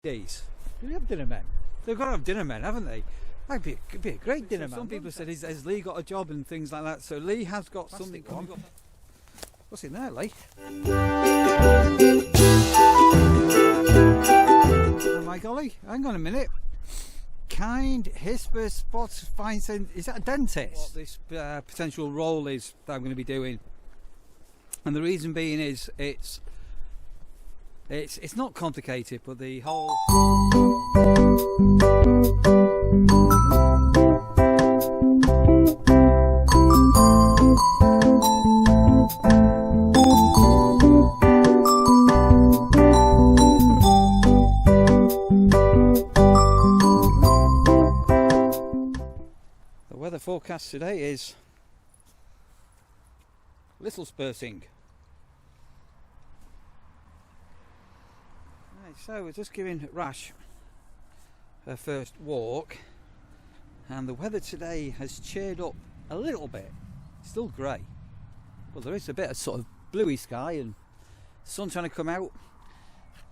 days. Do we have dinner men? They've got to have dinner men, haven't they? That'd be a great dinner man. Some people said, has Lee got a job and things like that? So Lee has got something on. What's in there, Lee? Oh my golly, hang on a minute. Kind Hisper Spots Fine Sense. Is that a dentist? What this potential role is that I'm going to be doing. And the reason being is it's not complicated, but the whole the weather forecast today is little spurting. So we're just giving Rash her first walk, and the weather today has cheered up a little bit. It's still grey, but there is a bit of sort of bluey sky and sun trying to come out,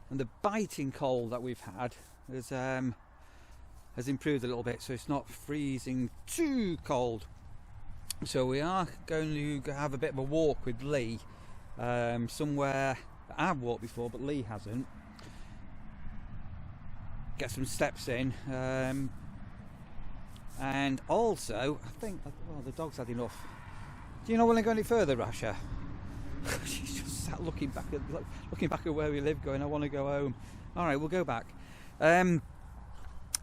and the biting cold that we've had has improved a little bit, so it's not freezing too cold. So we are going to have a bit of a walk with Lee, somewhere that I've walked before but Lee hasn't. Get some steps in, and also I think, well, the dog's had enough. Do you know when I go any further, Rasha? She's just sat looking back at where we live, going, I want to go home. All right, we'll go back. And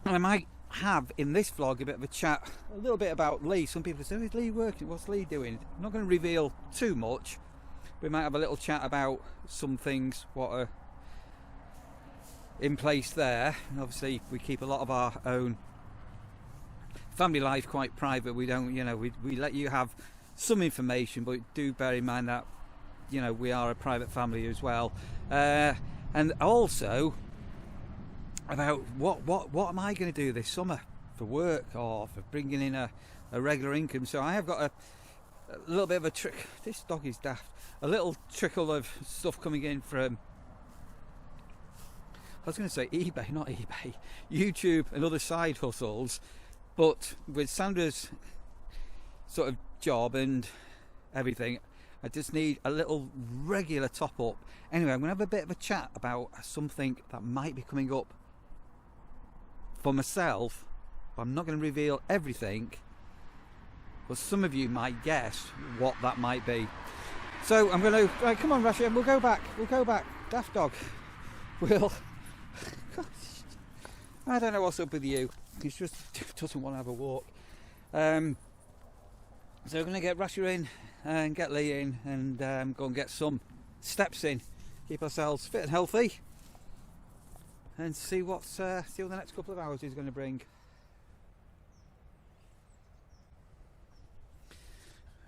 I might have in this vlog a bit of a chat, a little bit about Lee. Some people say, is Lee working? What's Lee doing? I'm not going to reveal too much. We might have a little chat about some things what are in place there, and obviously we keep a lot of our own family life quite private. We don't, we let you have some information, but do bear in mind that we are a private family as well, and also about what am I going to do this summer for work or for bringing in a regular income. So I have got a little bit of a trick. This dog is daft. A little trickle of stuff coming in from, I was going to say eBay, not eBay, YouTube and other side hustles, but with Sandra's sort of job and everything, I just need a little regular top up. Anyway, I'm going to have a bit of a chat about something that might be coming up for myself, but I'm not going to reveal everything, but some of you might guess what that might be. So I'm going to, right, come on Rasha, we'll go back, daft dog, we'll, I don't know what's up with you. He just doesn't want to have a walk. So we're going to get Rasher in and get Lee in and go and get some steps in. Keep ourselves fit and healthy, and see what the next couple of hours is going to bring.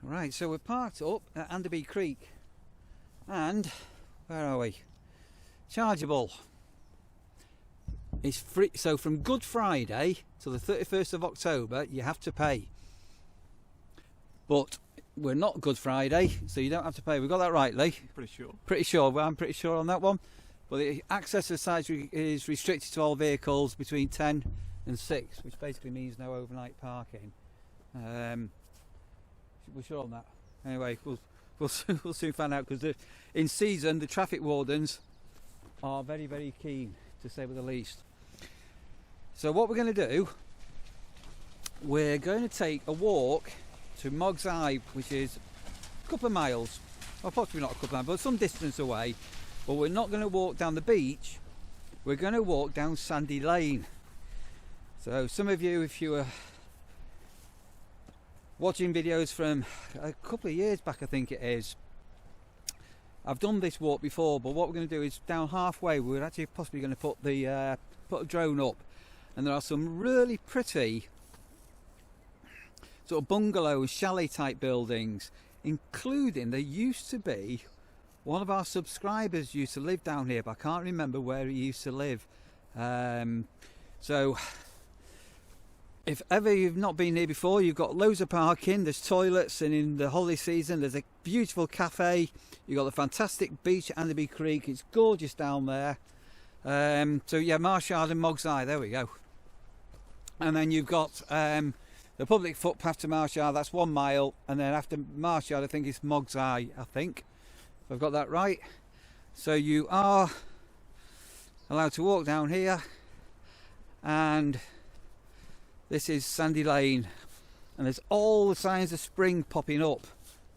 Right, so we're parked up at Anderby Creek, and where are we? Chargeable. It's free, so from Good Friday till the 31st of October you have to pay, but we're not Good Friday, so you don't have to pay. We got that right, Lee? Pretty sure. Well, I'm pretty sure on that one. But the access to the site is restricted to all vehicles between 10 and 6, which basically means no overnight parking. We're sure on that. Anyway, we'll soon find out, because in season the traffic wardens are very, very keen, to say with the least. So what we're going to do, we're going to take a walk to Mog's Eye, which is a couple of miles, well, possibly not a couple of miles, but some distance away. But we're not going to walk down the beach, we're going to walk down Sandy Lane. So some of you, if you were watching videos from a couple of years back, I think it is, I've done this walk before, but what we're going to do is down halfway we're actually possibly going to put a drone up, and there are some really pretty sort of bungalow chalet type buildings, including there used to be one of our subscribers used to live down here, but I can't remember where he used to live. So if ever you've not been here before, you've got loads of parking, there's toilets, and in the holiday season there's a beautiful cafe. You've got the fantastic beach at Anderby Creek. It's gorgeous down there. So yeah, Marshard and Mog's Eye, there we go. And then you've got the public footpath to Marshard, that's 1 mile, and then after Marshard I think it's Mog's Eye, I think, if I've got that right. So you are allowed to walk down here, and this is Sandy Lane, and there's all the signs of spring popping up.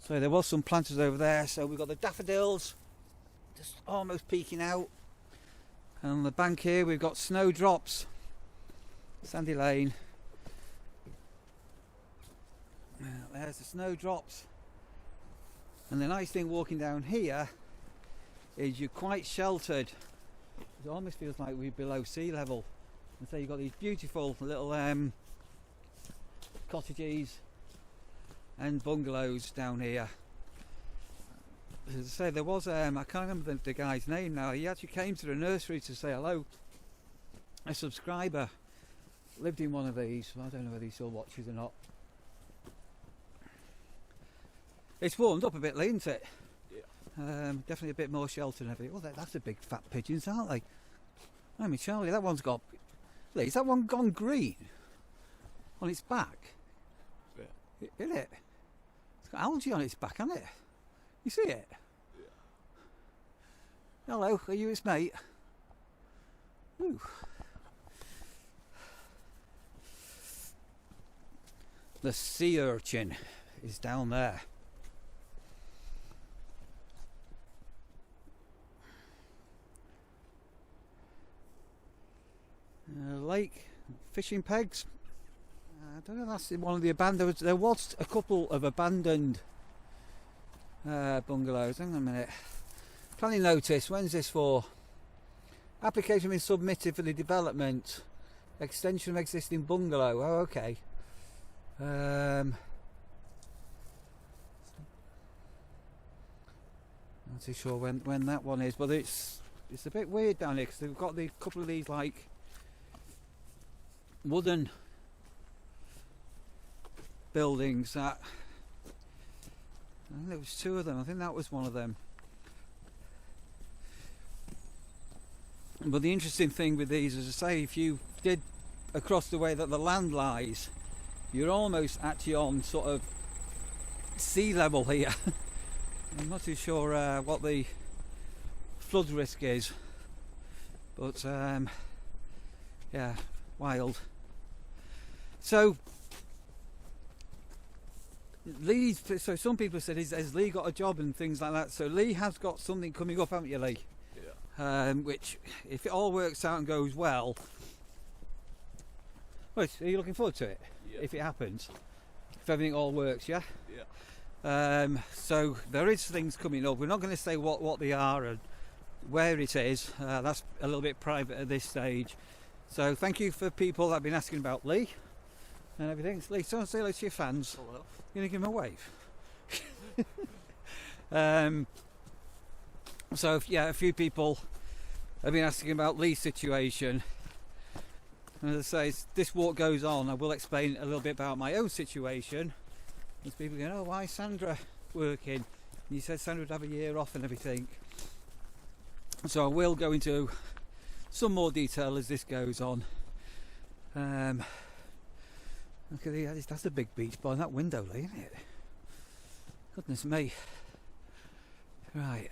So there was some planters over there, so we've got the daffodils just almost peeking out, and on the bank here we've got snowdrops, Sandy Lane. There's the snowdrops, and the nice thing walking down here is you're quite sheltered. It almost feels like we're below sea level, and so you've got these beautiful little cottages and bungalows down here. As I say, there was I can't remember the guy's name now. He actually came to the nursery to say hello. A subscriber lived in one of these. I don't know whether he still watches or not. It's warmed up a bit, isn't it? Yeah. Definitely a bit more shelter and everything. Oh, that's a big fat pigeons, aren't they? I mean, Charlie, that one's got... Lee, has that one gone green on its back? Yeah. Isn't it? It's got algae on its back, hasn't it? You see it? Yeah. Hello, are you its mate? Ooh. The sea urchin is down there. Lake, fishing pegs. I don't know, that's one of the abandoned. There was a couple of abandoned bungalows. Hang on a minute. Planning notice, when's this for? Application been submitted for the development. Extension of existing bungalow. Oh, okay. Not too sure when that one is, but it's a bit weird down here because they've got the couple of these like wooden buildings that I think there was 2 of them. I think that was one of them. But the interesting thing with these, as I say, if you did across the way that the land lies, you're almost actually on sort of sea level here. I'm not too sure what the flood risk is, but yeah, wild. So Lee, so some people said, has Lee got a job and things like that? So Lee has got something coming up, haven't you, Lee? Yeah. Which, if it all works out and goes well, are you looking forward to it? Yeah. If it happens, if everything all works, yeah. Yeah. So there is things coming up. We're not going to say what they are and where it is. That's a little bit private at this stage. So thank you for people that have been asking about Lee and everything. Lee, so say hello to your fans. Hello. You gonna give them a wave? So yeah, a few people have been asking about Lee's situation. And as I say, as this walk goes on, I will explain a little bit about my own situation. There's people going, oh, why is Sandra working? And you said Sandra would have a year off and everything. So I will go into some more detail as this goes on. Look at that's a big beach by that window, Lee, isn't it? Goodness me. Right.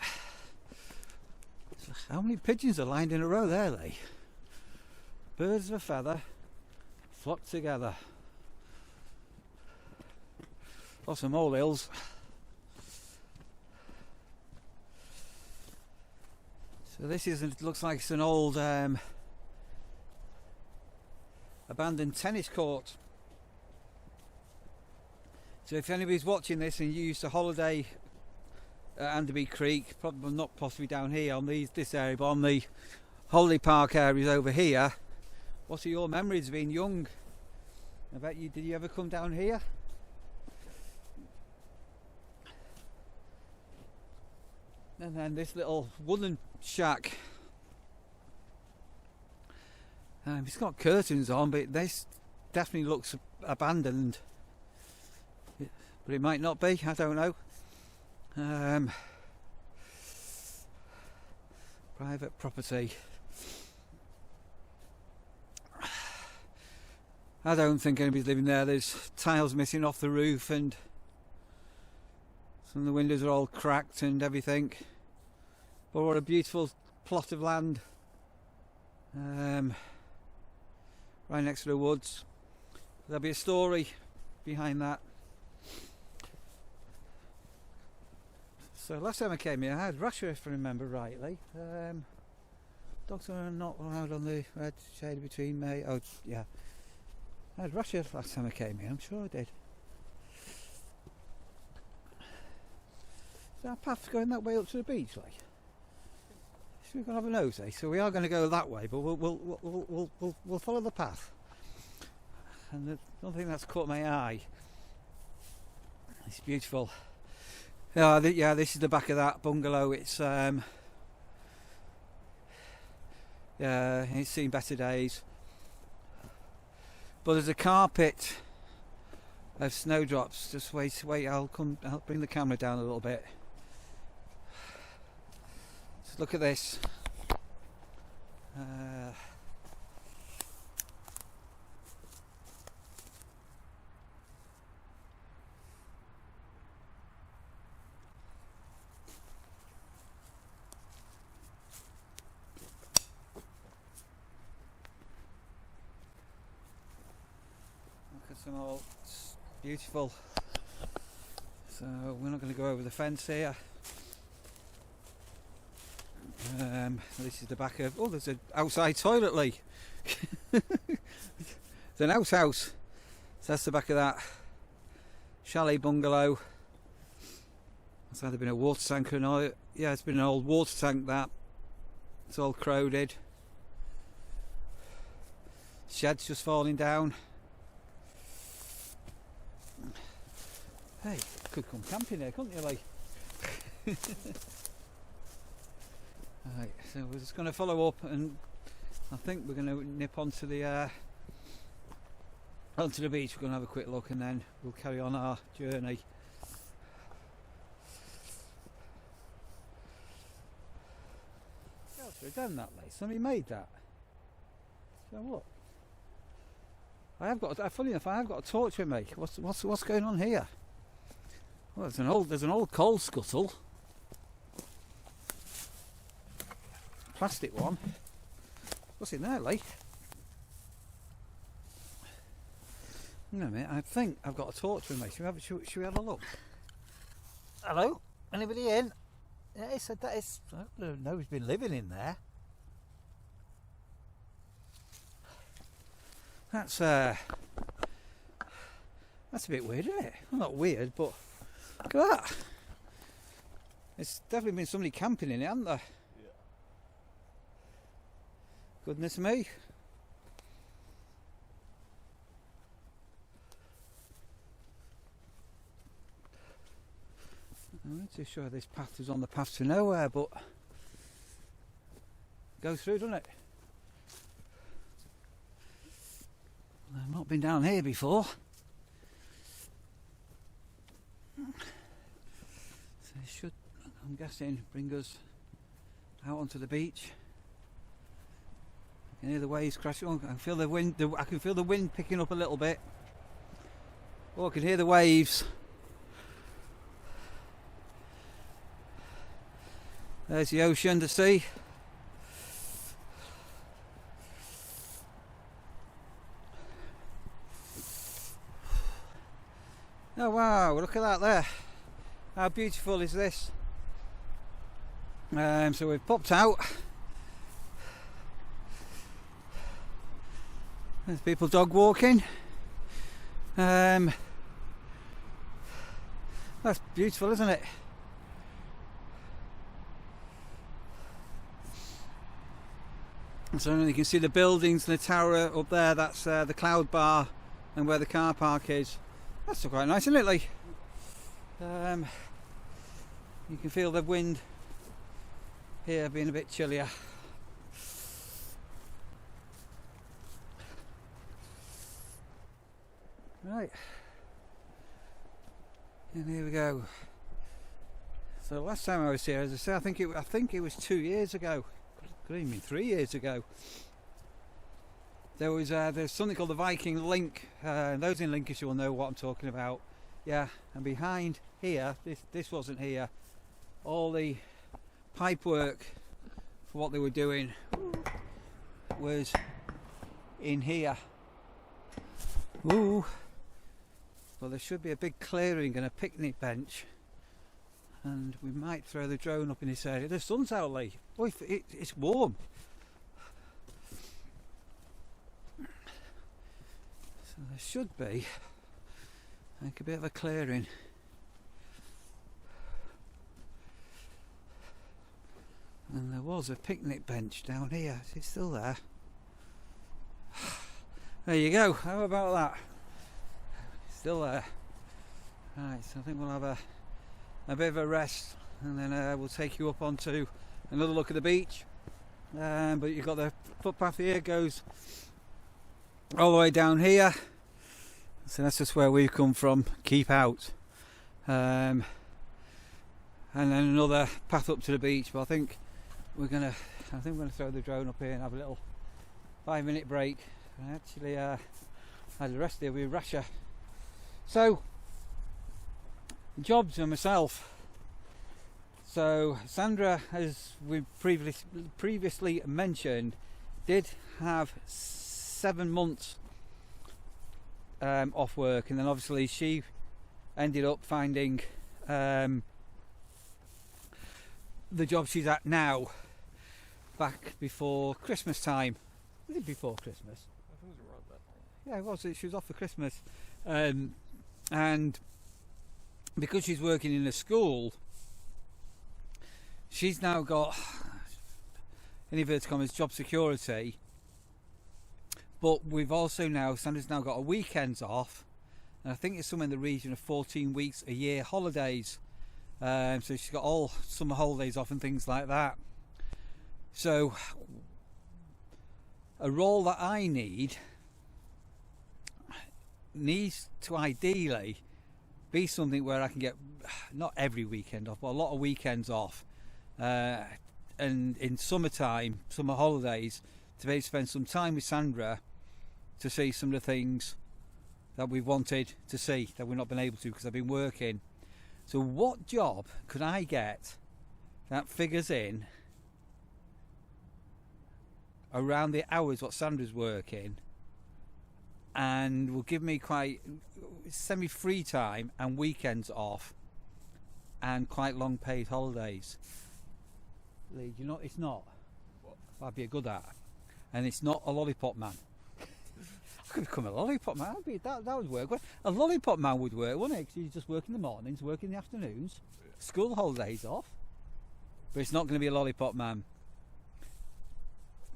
So how many pigeons are lined in a row there, Lee? Birds of a feather flock together. Lots of molehills. So this it looks like it's an old abandoned tennis court. So if anybody's watching this and you used to holiday at Anderby Creek, probably not possibly down here on this area, but on the holiday park areas over here, what are your memories of being young? I bet you, did you ever come down here? And then this little wooden shack. It's got curtains on, but this definitely looks abandoned. But it might not be, I don't know. Private property. I don't think anybody's living there. There's tiles missing off the roof and some of the windows are all cracked and everything. But what a beautiful plot of land, right next to the woods. There'll be a story behind that. So last time I came here I had Russia, if I remember rightly. Dogs are not allowed on the red shade between May. Oh yeah, I had Russia last time I came here, I'm sure I did. Is that path going that way up to the beach, like? So we're going to have a nosy. So we are going to go that way, but we'll follow the path. And the one thing that's caught my eye, it's beautiful. Yeah, this is the back of that bungalow. It's yeah, it's seen better days. But there's a carpet of snowdrops. Just wait. I'll bring the camera down a little bit. Just look at this. Some all beautiful. So we're not going to go over the fence here. This is the back of. Oh, there's an outside toilet, Lee. There's an outhouse. So that's the back of that chalet bungalow. It's either been a water tank or not. Yeah, it's been an old water tank. That it's all corroded. Shed's just falling down. Hey, could come camping there, couldn't you, like? Right, so we're just going to follow up, and I think we're going to nip onto the beach. We're going to have a quick look, and then we'll carry on our journey. Should have done that, like somebody made that. So look, funny enough, I have got a torch with me. What's going on here? Well, there's an old coal scuttle, plastic one. What's in there, Lee? No, mate. I think I've got a torch with me. Should we have a look? Hello? Anybody in? Yeah, he said that is. I don't know who's been living in there. That's a bit weird, isn't it? Well, not weird, but. Look at that. It's definitely been somebody camping in it, hasn't there? Yeah. Goodness me. I'm not too sure this path is on the path to nowhere, but goes through, doesn't it? I've not been down here before. So it should, I'm guessing, bring us out onto the beach. I can hear the waves crashing. Oh, I can feel the wind. I can feel the wind picking up a little bit. Oh, I can hear the waves. There's the ocean, the sea. Oh wow, look at that there. How beautiful is this? So we've popped out. There's people dog walking. That's beautiful, isn't it? So you can see the buildings and the tower up there. That's the cloud bar and where the car park is. That's still quite nice, isn't it, Lee? You can feel the wind here being a bit chillier. Right, and here we go. So last time I was here, as I say, I think it was 2 years ago. Could even be 3 years ago. there's something called the Viking Link. Those in Lincolnshire will know what I'm talking about. Yeah, and behind here, this wasn't here. All the pipe work for what they were doing was in here. Ooh. Well, there should be a big clearing and a picnic bench, and we might throw the drone up in this area. The sun's out, Lee. Oh, it's warm. So there should be like a bit of a clearing. And there was a picnic bench down here. Is it still there? There you go. How about that? Still there. Right, so I think we'll have a bit of a rest, and then we'll take you up onto another look at the beach. But you've got the footpath here, goes all the way down here. So that's just where we've come from. Keep out. And then another path up to the beach. But I think we're gonna throw the drone up here and have a little 5-minute break. And actually, have the rest here with Rasha. So, jobs and myself. So Sandra, as we previously mentioned, did have 7 months off work, and then obviously she ended up finding the job she's at now back before Christmas time. Was it before Christmas? I think it was around that time. Yeah, it was. She was off for Christmas, and because she's working in a school, she's now got, in inverted commas, job security. But we've also now, Sandra's now got a weekends off, and I think it's somewhere in the region of 14 weeks a year holidays. So she's got all summer holidays off and things like that. So a role that I needs to ideally be something where I can get not every weekend off, but a lot of weekends off, and in summertime, summer holidays, to be able to spend some time with Sandra to see some of the things that we've wanted to see that we've not been able to because I've been working. So what job could I get that figures in around the hours what Sandra's working and will give me quite semi-free time and weekends off and quite long paid holidays? Lee, you know it's not. What? I'd be a good at. And it's not a lollipop man. I could become a lollipop man. That would work. A lollipop man would work, wouldn't it? Because you just work in the mornings, work in the afternoons, school holidays off. But it's not going to be a lollipop man.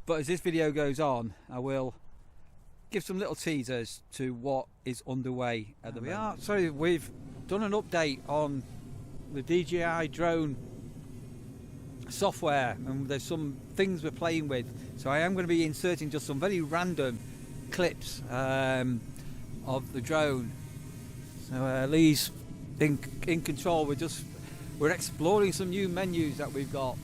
But as this video goes on, I will give some little teasers to what is underway at the moment. So we've done an update on the DJI drone software, and there's some things we're playing with. So I am going to be inserting just some very random clips of the drone. So Lee's in control. We're exploring some new menus that we've got.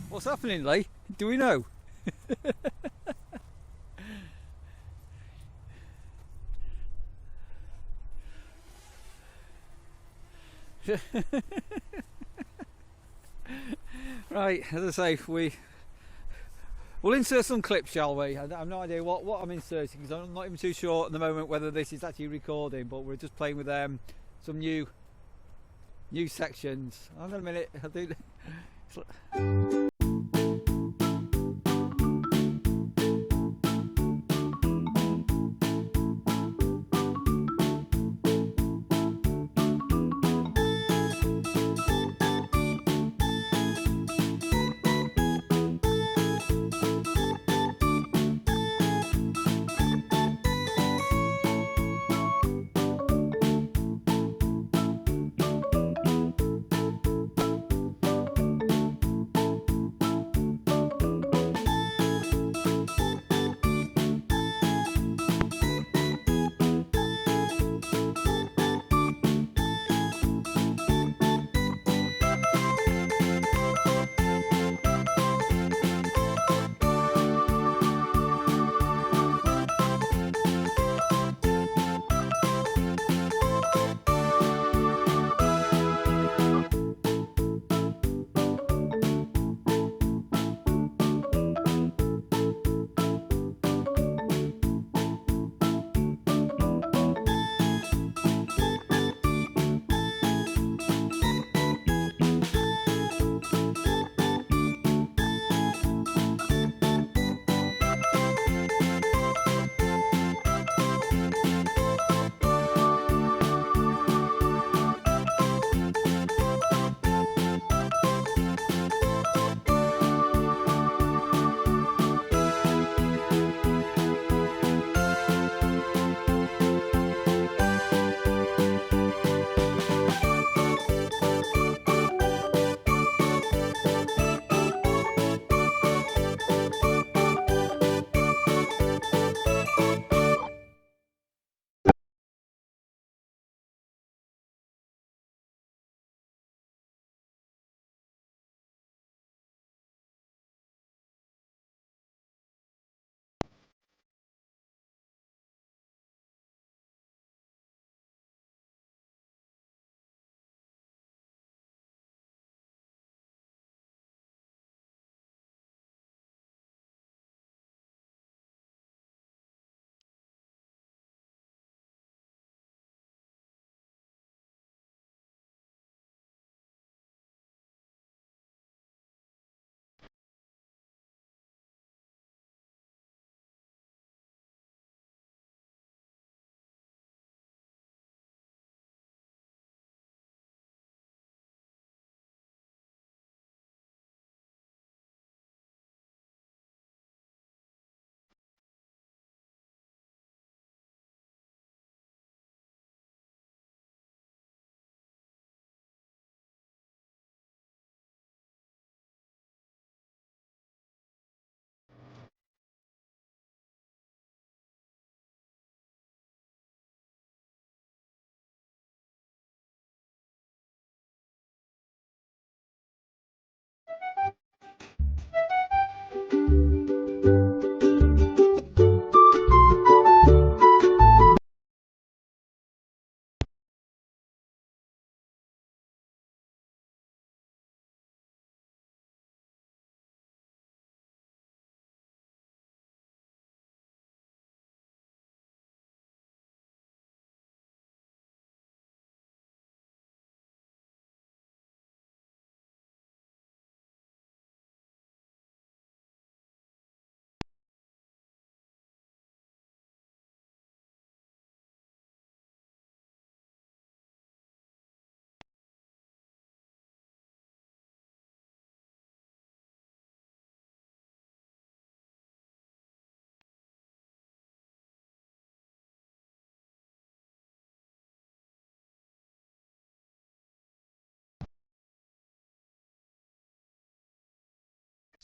What's happening, Lee? Do we know? Right, as I say, we'll insert some clips, shall we? I have no idea what I'm inserting because I'm not even too sure at the moment whether this is actually recording, but we're just playing with some new sections. Hang on a minute. I'll do.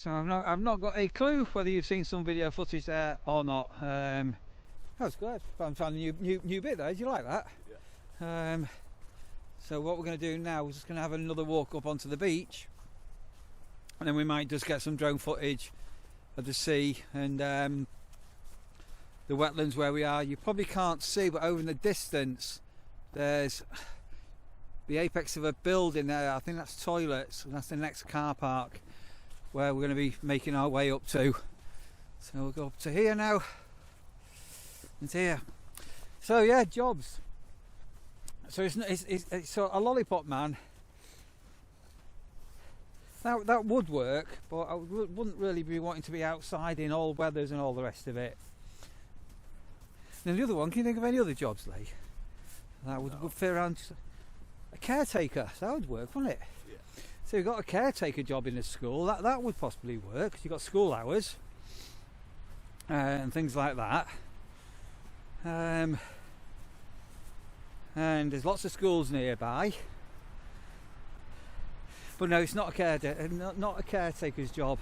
So I've not got a clue whether you've seen some video footage there or not. That was good. I found a new bit there. Did you like that? Yeah. So what we're going to do now is just going to have another walk up onto the beach, and then we might just get some drone footage of the sea and the wetlands where we are. You probably can't see, but over in the distance there's the apex of a building there. I think that's toilets, and that's the next car park where we're going to be making our way up to. So we'll go up to here now, and here. So yeah, jobs. So it's so a lollipop man. That would work, but I wouldn't really be wanting to be outside in all weathers and all the rest of it. And the other one, can you think of any other jobs, Lee? That would fit around. A caretaker, so that would work, wouldn't it? Yeah. So you've got a caretaker job in a school, that would possibly work, because you've got school hours and things like that. And there's lots of schools nearby. But no, it's not a caretaker's job.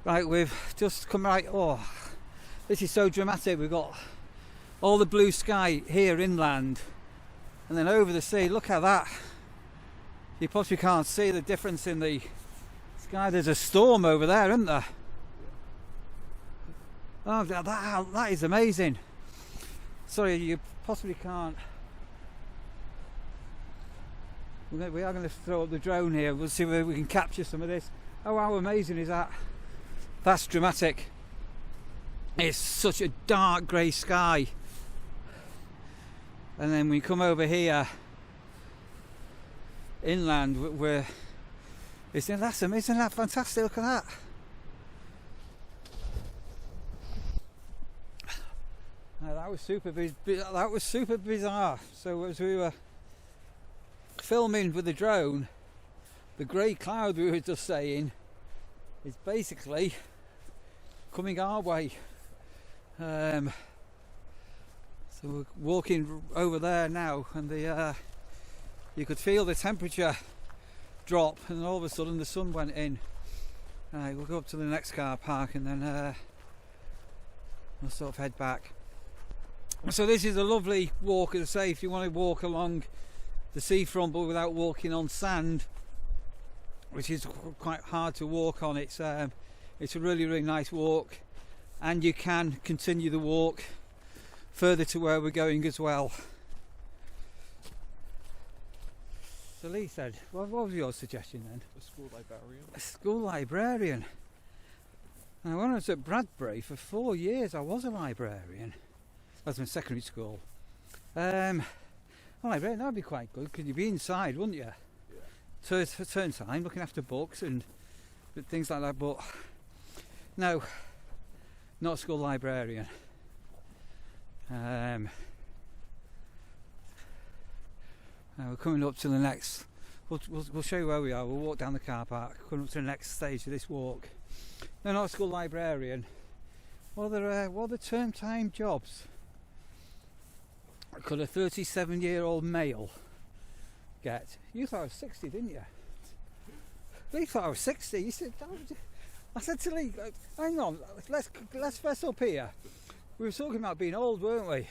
Right, we've just come right. Oh, this is so dramatic. We've got all the blue sky here inland, and then over the sea. Look at that. You possibly can't see the difference in the sky. There's a storm over there, isn't there? Oh, that is amazing. Sorry, you possibly can't. We are going to throw up the drone here. We'll see whether we can capture some of this. Oh, how amazing is that? That's dramatic. It's such a dark grey sky. And then we come over here inland, isn't that fantastic? Look at that. Now, that was super bizarre. So as we were filming with the drone, the grey cloud we were just saying is basically coming our way. So we're walking over there now, and you could feel the temperature drop, and all of a sudden the sun went in. Right, we'll go up to the next car park, and then we'll sort of head back. So this is a lovely walk, as I say, if you want to walk along the seafront but without walking on sand, which is quite hard to walk on. It's a really nice walk, and you can continue the walk further to where we're going as well. So Lee said, what was your suggestion then? A school librarian. A school librarian. And when I was at Bradbury for 4 years, I was a librarian. That was in secondary school. A librarian, that would be quite good, because you'd be inside, wouldn't you? Yeah. For turn time, looking after books and things like that. But no, not a school librarian. Now we're coming up to the next. We'll show you where we are. We'll walk down the car park, coming up to the next stage of this walk. No, not a school librarian. What are the term time jobs? Could a 37-year-old male get? You thought I was 60, didn't you? Lee thought I was 60. You said, I said to Lee, hang on, let's fess up here. We were talking about being old, weren't we? Yeah.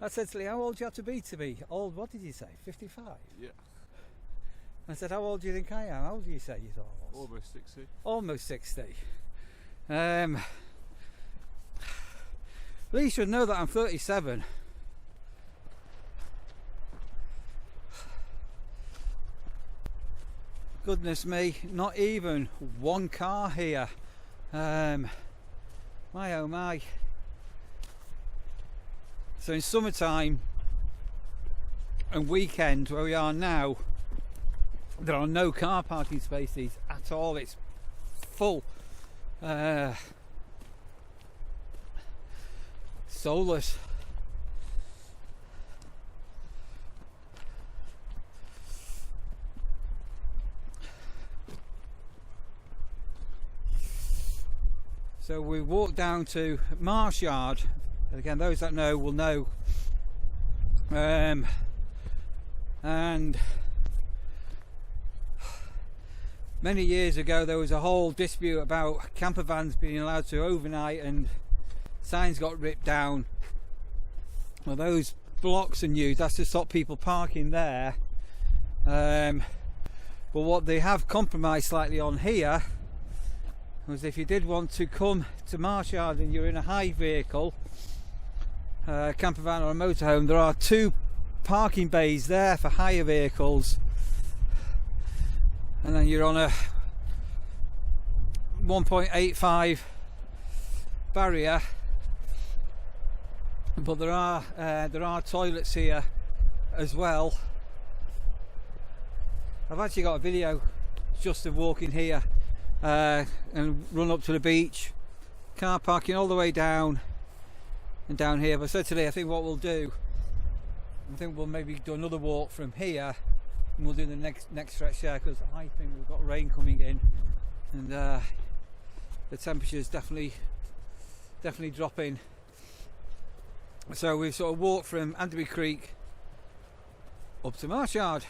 I said to Lee, how old do you have to be old? What did you say? 55? Yeah. I said, how old do you think I am? How old do you say you thought I was? Almost 60. Almost 60. Lee should know that I'm 37. Goodness me, not even one car here. My oh my. So in summertime and weekend where we are now, there are no car parking spaces at all. It's full. Soulless. So we walked down to Marshard. Again, those that know will know. And many years ago there was a whole dispute about camper vans being allowed to overnight, and signs got ripped down. Well, those blocks are used, that's to stop people parking there. But what they have compromised slightly on here was, if you did want to come to Marshard and you're in a hire vehicle, camper van or a motorhome, there are 2 parking bays there for hire vehicles, and then you're on a 1.85 barrier. But there are toilets here as well. I've actually got a video just of walking here and run up to the beach, car parking all the way down and down here. But so today I think what we'll do, I think we'll maybe do another walk from here, and we'll do the next stretch there, because I think we've got rain coming in, and the temperature is definitely dropping. So we've sort of walked from Anderby Creek up to Marshard.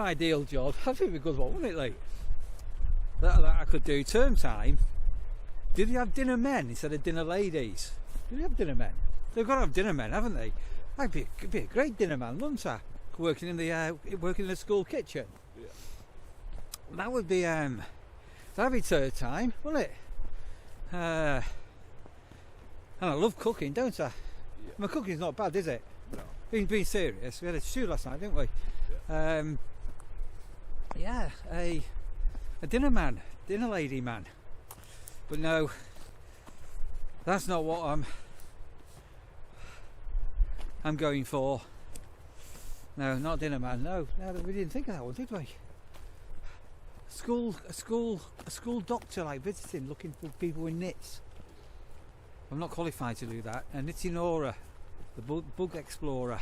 ideal job. I think it'd be a good one, wouldn't it, Lee? That I could do term time. Did you have dinner men instead of dinner ladies? Do you have dinner men? They've got to have dinner men, haven't they? I'd be a great dinner man, wouldn't I? Working in the school kitchen. Yeah. That would be that'd be third time, wouldn't it? And I love cooking, don't I? Yeah. My cooking's not bad, is it? No. Being serious, we had a stew last night, didn't we? Yeah. A dinner man, dinner lady man. But no, that's not what I'm going for. No, not dinner man. No, we didn't think of that one, did we? A school doctor, like visiting, looking for people with knits. I'm not qualified to do that. A knitting aura, the bug explorer.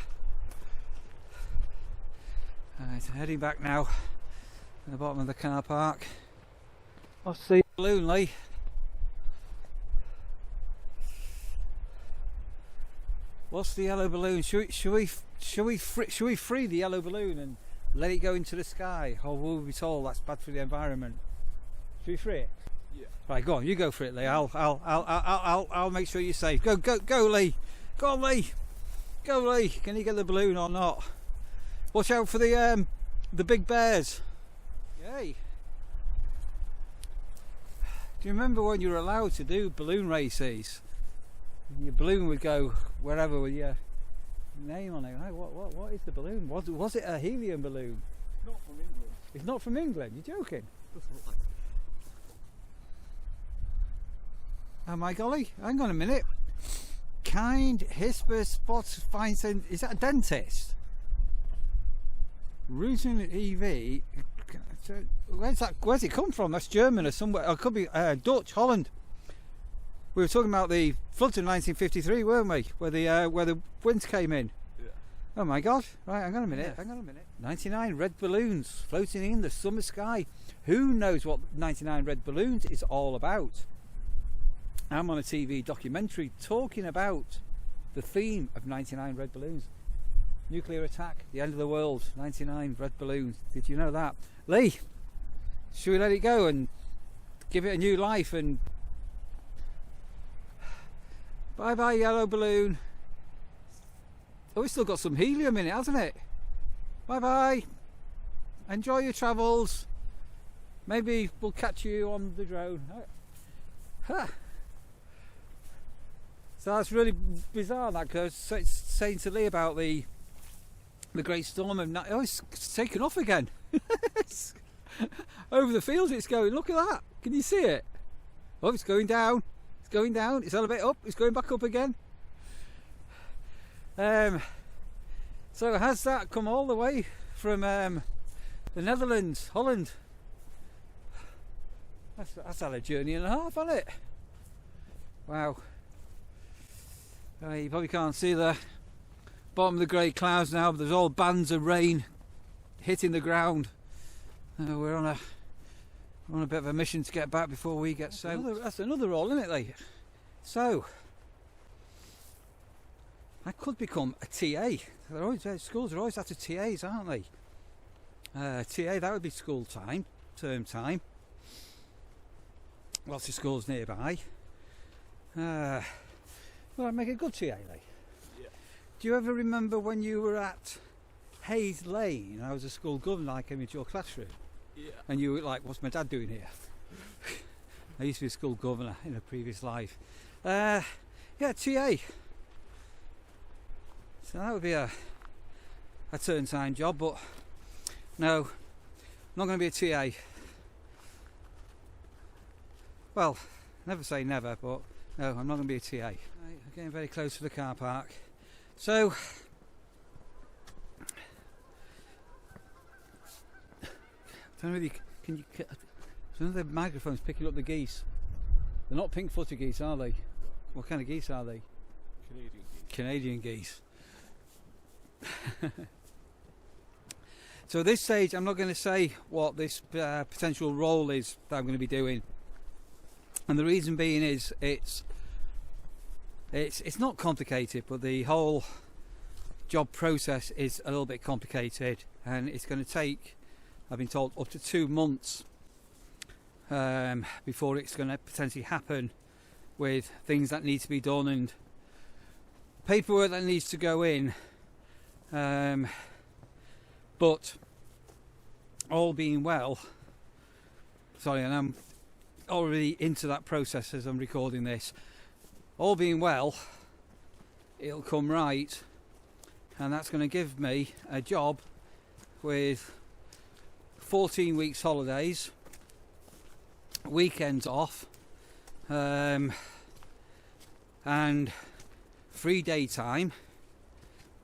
Right, heading back now. At the bottom of the car park. I'll see balloon, Lee. What's the yellow balloon? Should we free the yellow balloon and let it go into the sky, or will we be told that's bad for the environment? Should we free it? Yeah. Right, go on. You go for it, Lee. I'll make sure you're safe. Go, Lee. Go on, Lee. Go, Lee. Can you get the balloon or not? Watch out for the big bears. Yay. Do you remember when you were allowed to do balloon races? Your balloon would go wherever with your name on it. Hey, what is the balloon? Was it a helium balloon? Not from England. It's not from England. You're joking? Doesn't look like it. Oh my golly! Hang on a minute. Kind Hisper Spots finds. Is that a dentist? Routing EV. Where's it come from? That's German or somewhere. It could be Dutch, Holland. We were talking about the floods in 1953, weren't we? Where the winds came in. Yeah. Oh my God! Right, hang on a minute. Yes. Hang on a minute. 99 red balloons floating in the summer sky. Who knows what 99 red balloons is all about? I'm on a TV documentary talking about the theme of 99 red balloons. Nuclear attack, the end of the world, 99 red balloons. Did you know that? Lee, should we let it go and give it a new life and bye bye yellow balloon. Oh, it's still got some helium in it, hasn't it? Bye bye. Enjoy your travels. Maybe we'll catch you on the drone. Huh. So that's really bizarre, that, because it's saying to Lee about the great storm of night. Oh, it's taken off again. Over the fields it's going. Look at that. Can you see it? Oh, it's going down. It's going down. It's a little bit up. It's going back up again. So has that come all the way from the Netherlands, Holland? That's had a journey and a half, hasn't it? Wow. You probably can't see the bottom of the grey clouds now, but there's all bands of rain hitting the ground. We're on a bit of a mission to get back before we get soaked. That's another roll, isn't it, Lee? So I could become a TA. Schools are always after TAs, aren't they? TA, that would be school time, term time. Lots of schools nearby. Well, I'd make a good TA, Lee. Yeah. Do you ever remember when you were at Hayes Lane? I was a school governor. I came into your classroom. Yeah. And you were like, what's my dad doing here? I used to be a school governor in a previous life. Yeah, TA. So that would be a turn time job, but no, I'm not going to be a TA. Well, never say never, but no, I'm not going to be a TA. Right, I'm getting very close to the car park. So, I don't know whether can you. Some of the microphones picking up the geese. They're not pink-footed geese, are they? What kind of geese are they? Canadian geese. Canadian geese. So at this stage, I'm not going to say what this potential role is that I'm going to be doing, and the reason being is it's not complicated, but the whole job process is a little bit complicated, and it's going to take I've been told up to 2 months before it's going to potentially happen, with things that need to be done and paperwork that needs to go in. But all being well, sorry, and I'm already into that process as I'm recording this. All being well, it'll come right, and that's going to give me a job with 14 weeks holidays, weekends off, and free daytime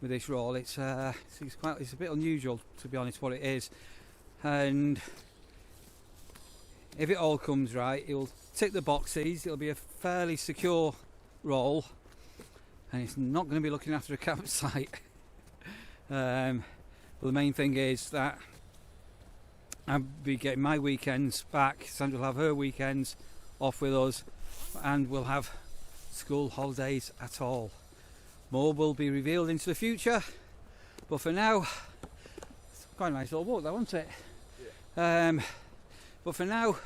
with this role. It's a bit unusual, to be honest, what it is, and if it all comes right, it will tick the boxes. It'll be a fairly secure role, and it's not going to be looking after a campsite. But the main thing is that I'll be getting my weekends back. Sandra will have her weekends off with us, and we'll have school holidays at all. More will be revealed into the future, but for now, it's quite a nice little walk that, wasn't it? Yeah. But for now,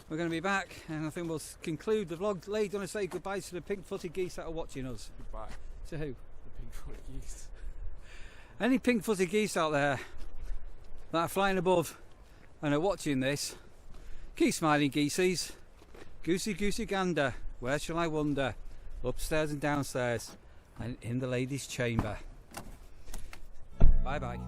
we're going to be back, and I think we'll conclude the vlog. Lee, do you want to say goodbye to the pink-footed geese that are watching us? Goodbye. To who? The pink-footed geese. Any pink-footed geese out there that are flying above and are watching this, keep smiling, geesies. Goosey goosey gander, where shall I wander? Upstairs and downstairs, and in the ladies' chamber. Bye bye.